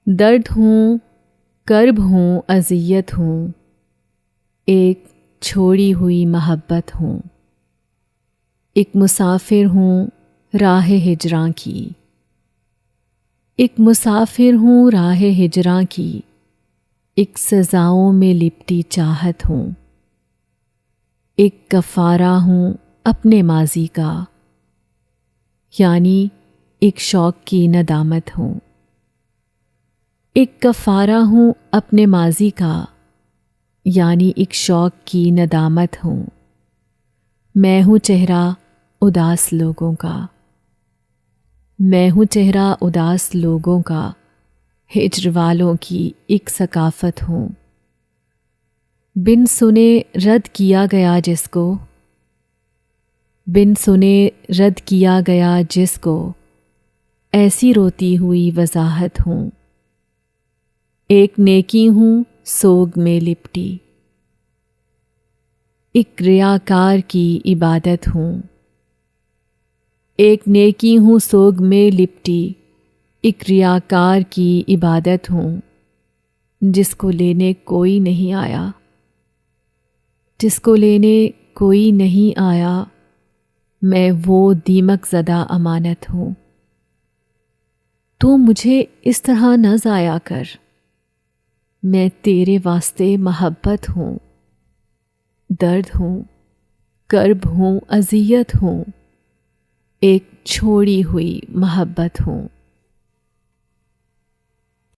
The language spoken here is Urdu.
درد ہوں، کرب ہوں، اذیت ہوں، ایک چھوڑی ہوئی محبت ہوں، ایک مسافر ہوں راہ ہجراں کی، ایک مسافر ہوں راہ ہجراں کی، ایک سزاؤں میں لپٹی چاہت ہوں، ایک کفارہ ہوں اپنے ماضی کا، یعنی ایک شوق کی ندامت ہوں، ایک کفارہ ہوں اپنے ماضی کا، یعنی ایک شوق کی ندامت ہوں۔ میں ہوں چہرہ اداس لوگوں کا، میں ہوں چہرہ اداس لوگوں کا، ہجر والوں کی ایک ثقافت ہوں۔ بن سنے رد کیا گیا جس کو، بن سنے رد کیا گیا جس کو، ایسی روتی ہوئی وضاحت ہوں۔ ایک نیکی ہوں سوگ میں لپٹی، ایک ریاکار کی عبادت ہوں۔ ایک نیکی ہوں سوگ میں لپٹی، ایک ریاکار کی عبادت ہوں، جس کو لینے کوئی نہیں آیا، جس کو لینے کوئی نہیں آیا، میں وہ دیمک زدہ امانت ہوں۔ تو مجھے اس طرح نہ ضائع کر، میں تیرے واسطے محبت ہوں، درد ہوں، کرب ہوں، اذیت ہوں، ایک چھوڑی ہوئی محبت ہوں۔